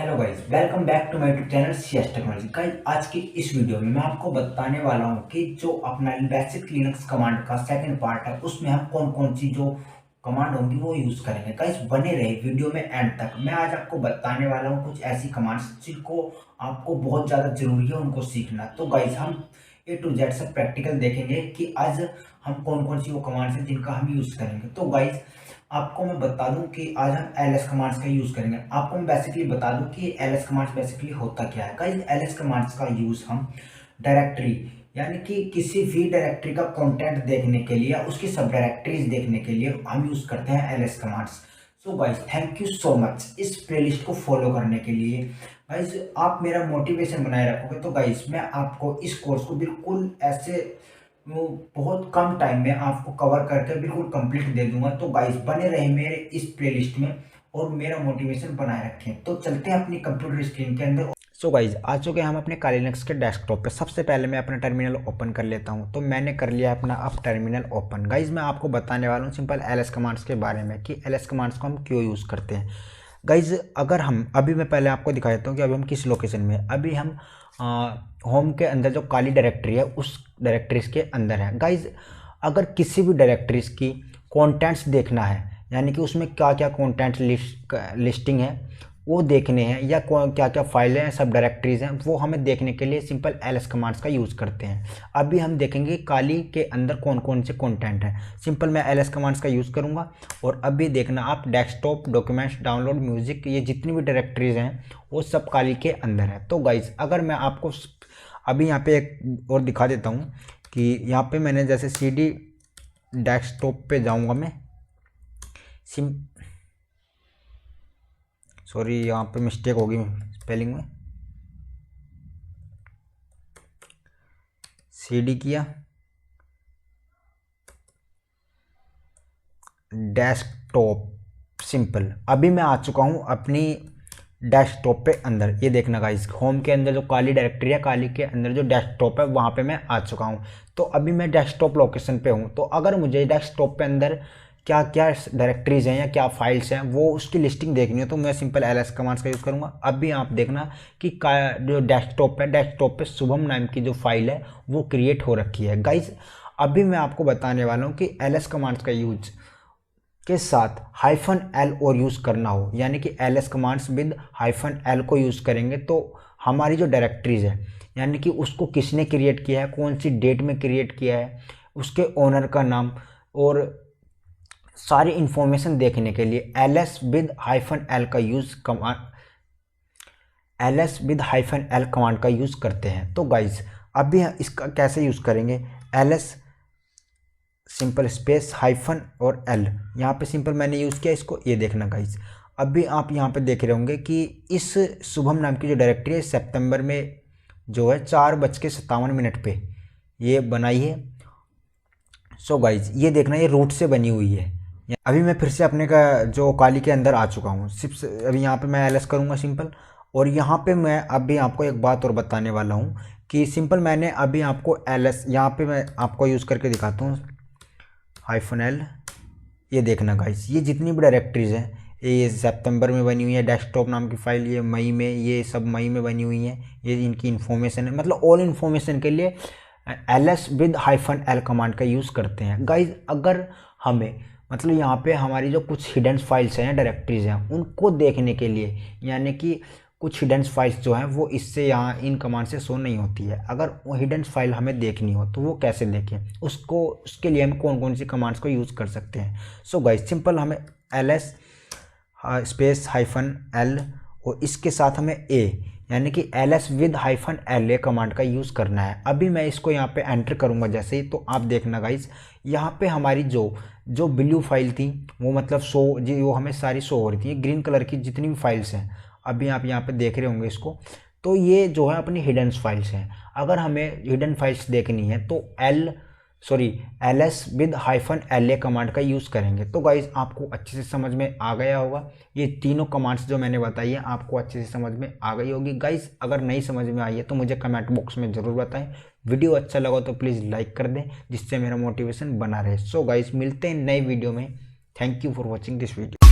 Hello guys, welcome back to my YouTube channel CS technology. Guys, आज की इस video में मैं आपको बताने वाला हूं कि जो अपना बेसिक लिनक्स कमांड का सेकंड पार्ट है उसमें हम कौन कौन सी जो कमांड होंगी वो यूज करेंगे। गाइस, बने रहे वीडियो में एंड तक। मैं आज आपको बताने वाला हूं कुछ ऐसी कमांड्स जिनको आपको बहुत ज़्यादा जरूरी है उनको सीखना। तो गाइस, हम ए टू जेड से प्रैक्टिकल देखेंगे कि आज हम कौन कौन सी वो कमांड्स हैं जिनका हम यूज करेंगे। तो गाइस, आपको मैं बता दूं कि आज हम ls कमांड्स का यूज करेंगे। आपको मैं बेसिकली बता दूं कि ls कमांड्स बेसिकली होता क्या है। गाइस, ls कमांड्स का यूज हम डायरेक्टरी यानी कि किसी भी डायरेक्टरी का कंटेंट देखने के लिए या उसकी सब डायरेक्टरीज देखने के लिए हम यूज करते हैं ls commands. So guys, thank you so much इस प्लेलिस्ट को फॉलो करने के लिए। गाइस, आप मेरा मोटिवेशन बनाए रखोगे तो गाइस मैं आपको इस कोर्स को बिल्कुल ऐसे वो बहुत कम टाइम में आपको कवर करके बिल्कुल कंप्लीट दे दूंगा। तो गाइस, बने रहे मेरे इस प्लेलिस्ट में और मेरा मोटिवेशन बनाए रखें। तो चलते हैं अपनी कंप्यूटर स्क्रीन के अंदर। सो गाइस, आ चुके हैं हम अपने काली लिनक्स के डेस्कटॉप पे। सबसे पहले मैं अपना टर्मिनल ओपन कर लेता हूं। तो मैंने कर लिया अपना अब टर्मिनल ओपन। गाइस, मैं आपको बताने वाला हूं सिंपल ls कमांड्स के बारे में कि ls कमांड्स को हम क्यों यूज़ करते हैं। गाइज, अगर हम अभी मैं पहले आपको दिखा देता हूँ कि अभी हम किस लोकेशन में हैं। अभी हम होम के अंदर जो काली डायरेक्टरी है उस डायरेक्टरीज के अंदर है। गाइज, अगर किसी भी डायरेक्टरीज की कंटेंट्स देखना है यानी कि उसमें क्या क्या कंटेंट्स लिस्टिंग है वो देखने हैं या क्या क्या फाइलें हैं सब डायरेक्टरीज हैं वो हमें देखने के लिए सिंपल ls कमांड्स का यूज़ करते हैं। अभी हम देखेंगे काली के अंदर कौन कौन से कंटेंट हैं। सिंपल मैं ls कमांड्स का यूज़ करूंगा और अभी देखना आप डेस्कटॉप, डॉक्यूमेंट्स, डाउनलोड, म्यूजिक, ये जितनी भी डायरेक्टरीज हैं वो सब काली के अंदर है। तो गाइज, अगर मैं आपको अभी यहाँ पे एक और दिखा देता हूँ कि यहाँ पे मैंने जैसे cd डेस्कटॉप पे जाऊँगा मैं सॉरी यहाँ पे मिस्टेक होगी स्पेलिंग में, cd किया डेस्कटॉप सिंपल। अभी मैं आ चुका हूँ अपनी डेस्कटॉप पे अंदर। ये देखना गाइस, होम के अंदर जो काली डायरेक्टरी है काली के अंदर जो डेस्कटॉप है वहाँ पे मैं आ चुका हूँ। तो अभी मैं डेस्कटॉप लोकेशन पे हूँ। तो अगर मुझे डेस्कटॉप पे अंदर क्या क्या डायरेक्टरीज हैं या क्या फाइल्स हैं वो उसकी लिस्टिंग देखनी है तो मैं सिंपल ls कमांड्स का यूज़ करूँगा। अभी आप देखना कि जो डेस्कटॉप है डेस्कटॉप पे शुभम नाम की जो फाइल है वो क्रिएट हो रखी है। गाइज, अभी मैं आपको बताने वाला हूँ कि ls कमांड्स का यूज के साथ -l और यूज़ करना हो यानी कि ls कमांड्स विद -l को यूज़ करेंगे तो हमारी जो डायरेक्टरीज है यानी कि उसको किसने क्रिएट किया है, कौन सी डेट में क्रिएट किया है, उसके ओनर का नाम और सारी इंफॉर्मेशन देखने के लिए ls विद -l का यूज़ -l कमांड का यूज़ करते हैं। तो गाइज, अभी इसका कैसे यूज़ करेंगे, ls सिंपल स्पेस हाइफन और l यहाँ पे सिंपल मैंने यूज़ किया इसको। ये देखना गाइज, अभी आप यहाँ पे देख रहे होंगे कि इस शुभम नाम की जो डायरेक्टरी है सितंबर में जो है 4:57 पे ये बनाई है। सो गाइज, ये देखना ये रूट से बनी हुई है। अभी मैं फिर से अपने का जो काली के अंदर आ चुका हूँ। सिर्फ अभी यहाँ पे मैं ls करूँगा सिंपल। और यहाँ पे मैं अभी आपको एक बात और बताने वाला हूँ कि सिंपल मैंने अभी आपको ls यहाँ पे मैं आपको यूज़ करके दिखाता हूँ -l। ये देखना गाइस, ये जितनी भी डायरेक्टरीज हैं ये सितंबर में बनी हुई है डेस्कटॉप नाम की फाइल, ये मई में, ये सब मई में बनी हुई हैं। ये इनकी इन्फॉर्मेशन है, मतलब ऑल इन्फॉर्मेशन के लिए ls विद -l कमांड का यूज़ करते हैं। गाइज, अगर हमें मतलब यहाँ पे हमारी जो कुछ हिडन फाइल्स हैं डायरेक्टरीज हैं उनको देखने के लिए यानी कि कुछ हिडन फाइल्स जो हैं वो इससे यहाँ इन कमांड से शो नहीं होती है। अगर वो हिडन फाइल हमें देखनी हो तो वो कैसे देखें, उसके लिए हम कौन कौन सी कमांड्स को यूज़ कर सकते हैं। सो गाइस, सिंपल हमें ls स्पेस -l और इसके साथ हमें a यानी कि ls विद -la कमांड का यूज़ करना है। अभी मैं इसको यहाँ पे एंटर करूँगा जैसे ही, तो आप देखना गाइज यहाँ पे हमारी जो ब्लू फाइल थी वो मतलब शो जी वो हमें सारी शो हो रही थी। ग्रीन कलर की जितनी भी फाइल्स हैं अभी आप यहाँ पे देख रहे होंगे इसको, तो ये जो है अपनी हिडन फाइल्स हैं। अगर हमें हिडन फाइल्स देखनी है तो ls विद -la कमांड का यूज़ करेंगे। तो गाइज, आपको अच्छे से समझ में आ गया होगा। ये तीनों कमांड्स जो मैंने बताई है आपको अच्छे से समझ में आ गई होगी। गाइज, अगर नहीं समझ में आई है तो मुझे कमेंट बॉक्स में ज़रूर बताएं। वीडियो अच्छा लगा तो प्लीज़ लाइक कर दें जिससे मेरा मोटिवेशन बना रहे। सो गाइज, मिलते हैं नए वीडियो में। Thank you for watching this video.